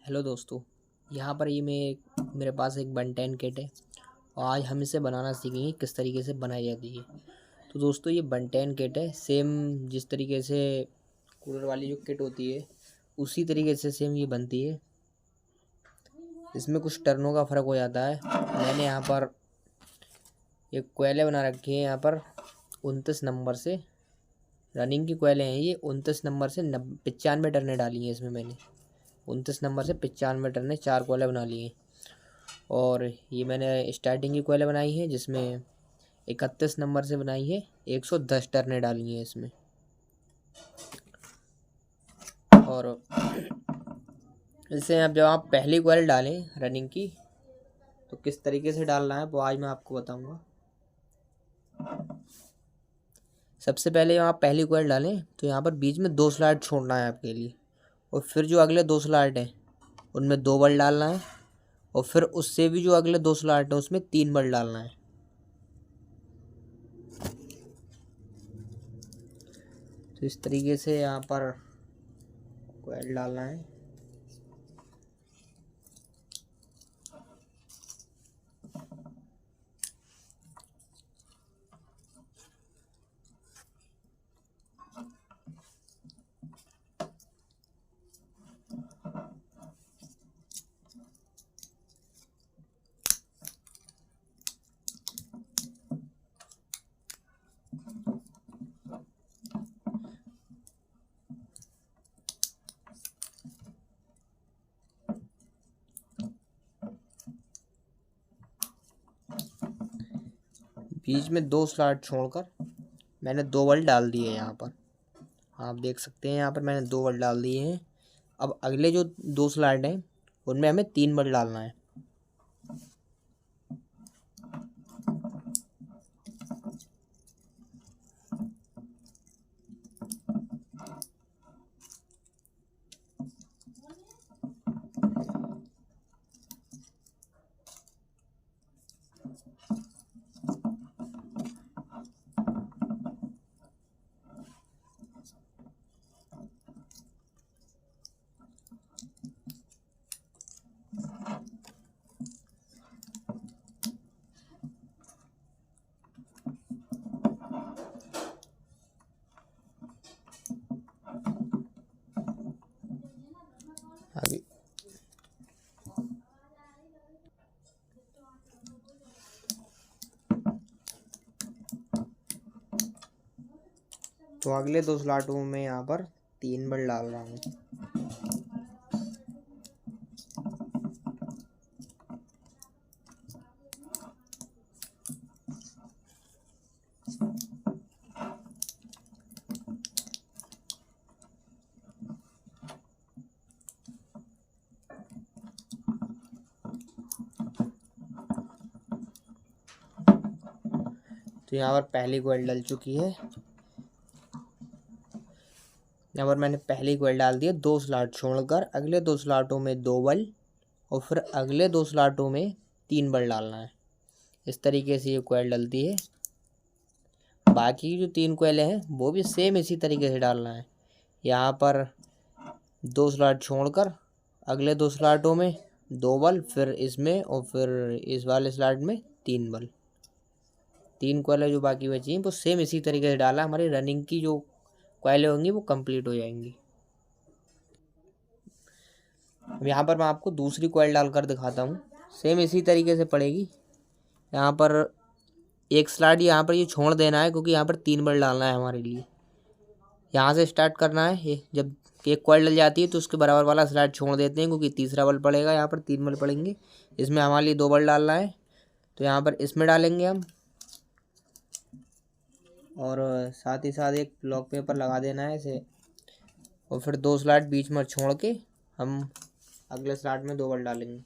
Hello दोस्तों। यहाँ पर ये मेरे पास एक बन 10 किट है और आज हम इसे बनाना सीखेंगे किस तरीके से बनाई जाती है। तो दोस्तों ये बन 10 किट है, सेम जिस तरीके से कूलर वाली जो किट होती है उसी तरीके से सेम ये बनती है। इसमें कुछ टर्नों का फ़र्क हो जाता है। मैंने यहाँ पर एक कोयले बना रखी है, यहाँ पर 29 नंबर से रनिंग की कोयले हैं। ये 29 नंबर से 95 टर्नें डाली हैं इसमें मैंने। 29 नंबर से 95 टर्नें 4 कोयले बना लिए हैं। और ये मैंने स्टार्टिंग की कोयले बनाई है जिसमें 31 नंबर से बनाई है, 110 टर्नें डाली हैं इसमें। और इससे अब जब आप पहली कोयल डालें रनिंग की तो किस तरीके से डालना है वो आज मैं आपको बताऊंगा। सबसे पहले जब आप पहली कोयल डालें तो यहाँ पर बीच में 2 स्लॉट छोड़ना है आपके लिए, और फिर जो अगले 2 स्लॉट हैं उनमें 2 बल डालना है, और फिर उससे भी जो अगले 2 स्लॉट हैं उसमें 3 बल डालना है। तो इस तरीके से यहाँ पर कोयल डालना है। बीच में 2 स्लॉट छोड़कर मैंने 2 बल डाल दिए यहाँ पर। आप देख सकते हैं यहाँ पर मैंने 2 बल डाल दिए हैं। अब अगले जो 2 स्लॉट हैं उनमें हमें 3 बल डालना है। अभी तो अगले 2 स्लॉटों में यहाँ पर 3 बल डाल रहा हूँ। तो यहाँ पर पहली कोयल डल चुकी है। यहाँ पर मैंने पहली कोयल डाल दी है, 2 स्लॉट छोड़कर अगले 2 स्लॉटों में 2 बल, और फिर अगले 2 स्लॉटों में 3 बल डालना है। इस तरीके से ये कोयल डलती है। बाकी जो 3 कोयलें हैं वो भी सेम इसी तरीके से डालना है। यहाँ पर 2 स्लॉट छोड़कर अगले 2 स्लॉटों में 2 बल, फिर इसमें और फिर इस वाले स्लॉट में 3 बल। 3 कोयलें जो बाकी बची हैं वो सेम इसी तरीके से डाला। हमारी रनिंग की जो कोयलें होंगी वो कंप्लीट हो जाएंगी। अब यहाँ पर मैं आपको दूसरी कोयल डालकर दिखाता हूँ। सेम इसी तरीके से पड़ेगी। यहाँ पर एक स्लॉट यहाँ पर ये छोड़ देना है क्योंकि यहाँ पर 3 बल डालना है हमारे लिए। यहाँ से स्टार्ट करना है। ये जब एक कोयल डल जाती है तो उसके बराबर वाला स्लॉट छोड़ देते हैं क्योंकि तीसरा बल पड़ेगा। यहाँ पर 3 बल पड़ेंगे। इसमें हमारे लिए 2 बल डालना है तो यहाँ पर इसमें डालेंगे हम, और साथ ही साथ एक ब्लॉक पेपर लगा देना है इसे, और फिर 2 स्लॉट बीच में छोड़ के हम अगले स्लॉट में 2 बल डालेंगे।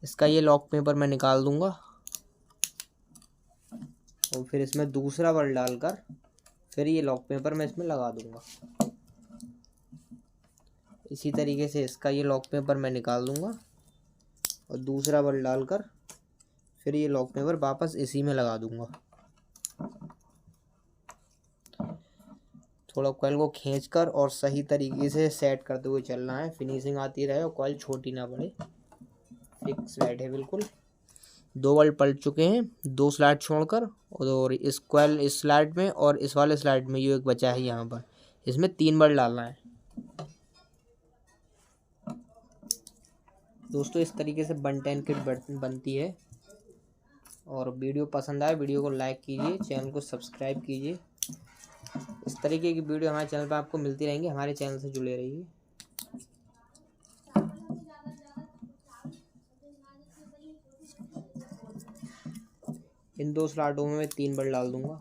इसका ये लॉक पेपर मैं निकाल दूंगा और फिर इसमें दूसरा बल डालकर फिर ये लॉक पेपर मैं इसमें लगा दूंगा। इसी तरीके से इसका ये लॉक पेपर मैं निकाल दूंगा और दूसरा बल डालकर फिर ये लॉक पेपर वापस इसी में लगा दूंगा। थोड़ा कॉइल को खींचकर और सही तरीके से सेट करते हुए चलना है, फिनिशिंग आती रहे और कॉइल छोटी ना पड़े। फिक्स बैठे बिल्कुल। 2 बल्ब पलट चुके हैं, 2 स्लॉट छोड़कर, और इस कॉइल इस स्लॉट में और इस वाले स्लॉट में ये एक बचा है यहाँ पर, इसमें 3 बल्ब डालना है। दोस्तों इस तरीके से बन 10 किट बनती है। और वीडियो पसंद आए वीडियो को लाइक कीजिए, चैनल को सब्सक्राइब कीजिए। इस तरीके की वीडियो हमारे चैनल पर आपको मिलती रहेंगी, हमारे चैनल से जुड़े रहिए। इन 2 स्लॉटों में मैं 3 बल्ब डाल दूंगा।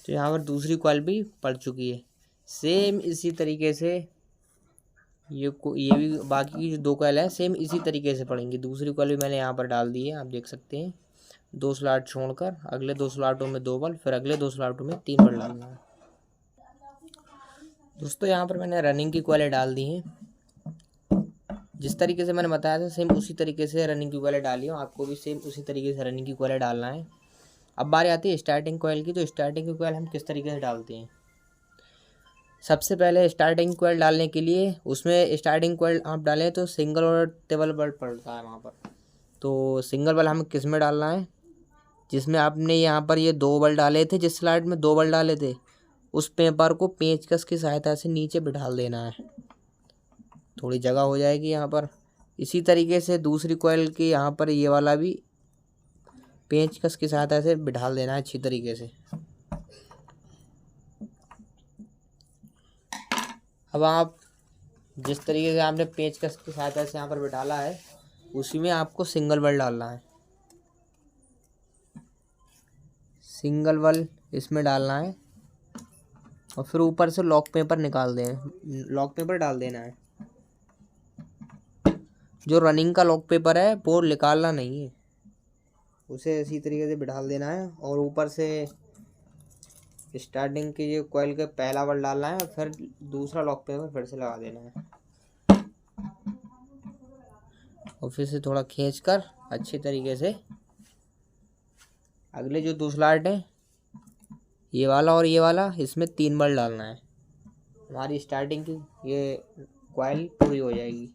तो यहाँ पर दूसरी कॉइल भी पड़ चुकी है। सेम इसी तरीके से ये भी बाकी की जो 2 कॉइल है सेम इसी तरीके से पड़ेंगी। दूसरी कॉइल भी मैंने यहाँ पर डाल दी है, आप देख सकते हैं। 2 स्लॉट छोड़कर अगले 2 स्लॉटों में 2 बल्ब, फिर अगले 2 स्लॉटों में 3 बल्ब डालना है। दोस्तों यहाँ पर मैंने रनिंग की कॉइलें डाल दी हैं। जिस तरीके से मैंने बताया था सेम उसी तरीके से रनिंग की कॉइलें डाली हूँ, आपको भी सेम उसी तरीके से रनिंग की कॉइलें डालना है। अब बारी आती है स्टार्टिंग कॉइल की। तो स्टार्टिंग की कॉइल हम किस तरीके से डालते हैं। सबसे पहले स्टार्टिंग कॉइल डालने के लिए उसमें स्टार्टिंग कॉइल आप डालें तो सिंगल और डबल बल्ब पड़ता है वहाँ पर। तो सिंगल बल्ब हमें किस में डालना है, जिसमें आपने यहाँ पर ये 2 बल्ब डाले थे, जिस स्लाइड में 2 बल्ब डाले थे उस पेपर को पेंचकस की सहायता से नीचे बिठा देना है, थोड़ी जगह हो जाएगी यहाँ पर। इसी तरीके से दूसरी कॉइल की यहाँ पर ये वाला भी पेंचकस की सहायता से बिठा देना है अच्छी तरीके से। अब आप जिस तरीके से आपने पेंचकस की सहायता से यहाँ पर बिठाला है उसी में आपको सिंगल बल्ब डालना है। सिंगल बल्ब इसमें डालना है और फिर ऊपर से लॉक पेपर लॉक पेपर डाल देना है। जो रनिंग का लॉक पेपर है वो निकालना नहीं है, उसे इसी तरीके से बिठा देना है। और ऊपर से स्टार्टिंग की जो कॉइल का पहला बल्ब डालना है और फिर दूसरा लॉक पेपर फिर से लगा देना है और फिर से थोड़ा खींचकर अच्छी तरीके से अगले जो 2 स्लॉट है ये वाला और ये वाला, इसमें 3 बल्ब डालना है। हमारी स्टार्टिंग की ये कॉइल पूरी हो जाएगी।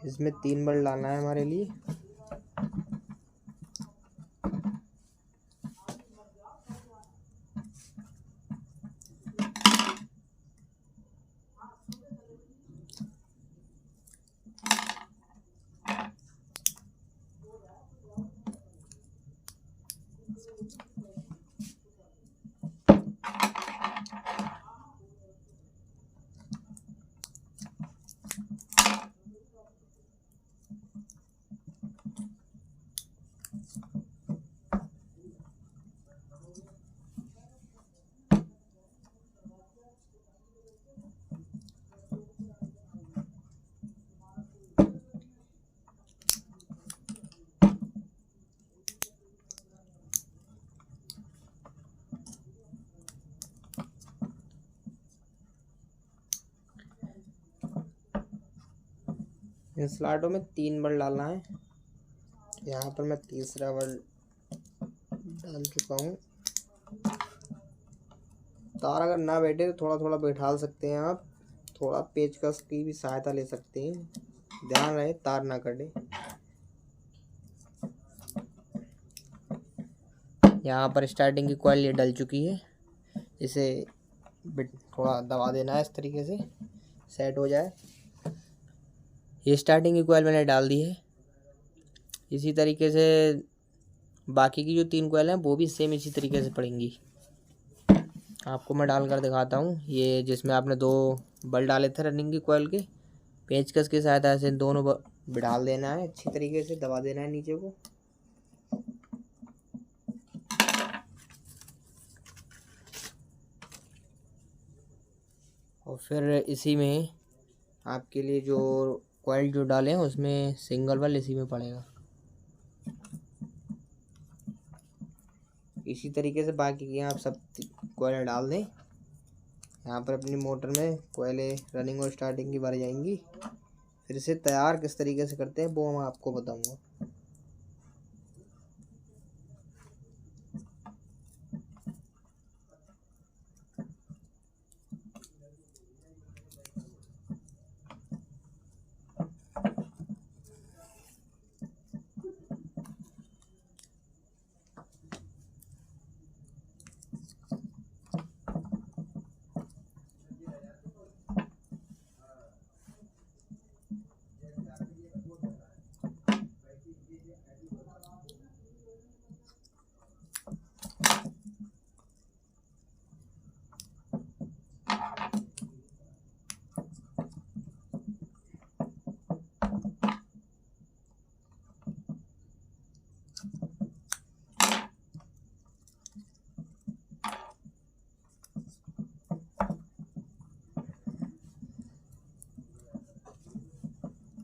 इसमें 3 बल्ब डालना है हमारे लिए। इन स्लॉटों में 3 बल्ब डालना है। यहाँ पर मैं तीसरा बल्ब डाल चुका हूँ। तार अगर ना बैठे तो थोड़ा थोड़ा बैठा सकते हैं आप, थोड़ा पेचकस की भी सहायता ले सकते हैं, ध्यान रहे तार ना कटे। यहाँ पर स्टार्टिंग की कॉइल ये डल चुकी है, इसे थोड़ा दबा देना है इस तरीके से सेट हो जाए। ये स्टार्टिंग की कॉइल मैंने डाल दी है। इसी तरीके से बाकी की जो 3 कॉइल हैं वो भी सेम इसी तरीके से पड़ेंगी। आपको मैं डाल कर दिखाता हूँ। ये जिसमें आपने 2 बल डाले थे रनिंग की कॉइल के, पेचकस की सहायता से दोनों डाल देना है, अच्छी तरीके से दबा देना है नीचे को। और फिर इसी में आपके लिए जो कॉइल जो डाले हैं उसमें सिंगल बल इसी में पड़ेगा। इसी तरीके से बाकी के आप सब कॉइल डाल दें। यहाँ पर अपनी मोटर में कॉइलें रनिंग और स्टार्टिंग की भर जाएंगी। फिर इसे तैयार किस तरीके से करते हैं वो मैं आपको बताऊंगा।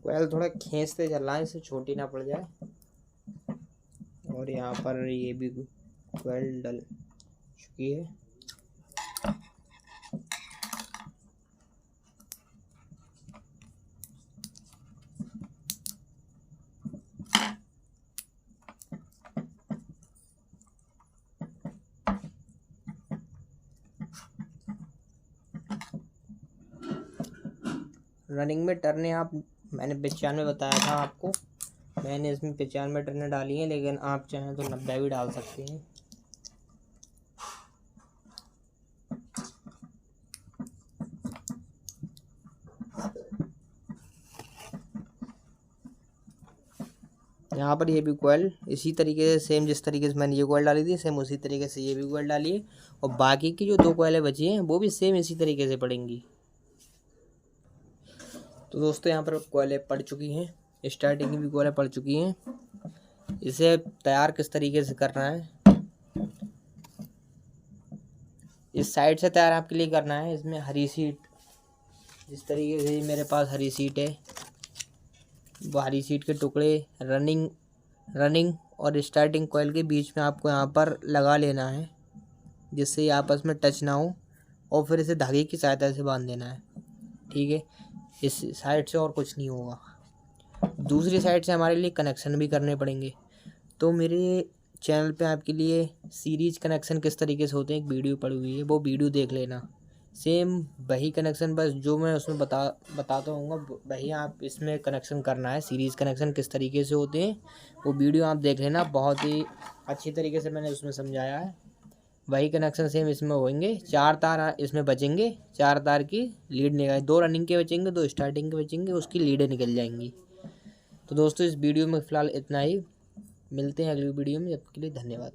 कॉइल थोड़ा खींचते चलना है, इससे छोटी ना पड़ जाए। और यहाँ पर ये भी कॉइल डल चुकी है। रनिंग में टर्ने आप मैंने 95 बताया था आपको, मैंने इसमें 95 टर्ने डाली हैं, लेकिन आप चाहें तो 90 भी डाल सकते हैं। यहाँ पर ये भी कॉइल इसी तरीके से सेम जिस तरीके से मैंने ये कॉइल डाली थी सेम उसी तरीके से ये भी कॉइल डाली है। और बाकी की जो 2 कॉइलें बची हैं वो भी सेम इसी तरीके से पड़ेंगी। तो दोस्तों यहाँ पर कॉइलें पड़ चुकी हैं, स्टार्टिंग की भी कॉइलें पड़ चुकी हैं। इसे तैयार किस तरीके से करना है, इस साइड से तैयार आपके लिए करना है। इसमें हरी सीट जिस तरीके से मेरे पास हरी सीट है, वो हरी सीट के टुकड़े रनिंग और स्टार्टिंग कॉइल के बीच में आपको यहाँ पर लगा लेना है, जिससे ये आपस में टच ना हो। और फिर इसे धागे की सहायता से बांध देना है, ठीक है। इस साइड से और कुछ नहीं होगा। दूसरी साइड से हमारे लिए कनेक्शन भी करने पड़ेंगे। तो मेरे चैनल पे आपके लिए सीरीज कनेक्शन किस तरीके से होते हैं एक वीडियो पड़ी हुई है, वो वीडियो देख लेना। सेम वही कनेक्शन, बस जो मैं उसमें बताता हूँगा वही आप इसमें कनेक्शन करना है। सीरीज़ कनेक्शन किस तरीके से होते हैं वो वीडियो आप देख लेना, बहुत ही अच्छी तरीके से मैंने उसमें समझाया है। वही कनेक्शन सेम इसमें होंगे। 4 तार इसमें बचेंगे, 4 तार की लीड निकाल, 2 रनिंग के बचेंगे, 2 स्टार्टिंग के बचेंगे, उसकी लीडें निकल जाएंगी। तो दोस्तों इस वीडियो में फ़िलहाल इतना ही, मिलते हैं अगली वीडियो में, जब तक के लिए धन्यवाद।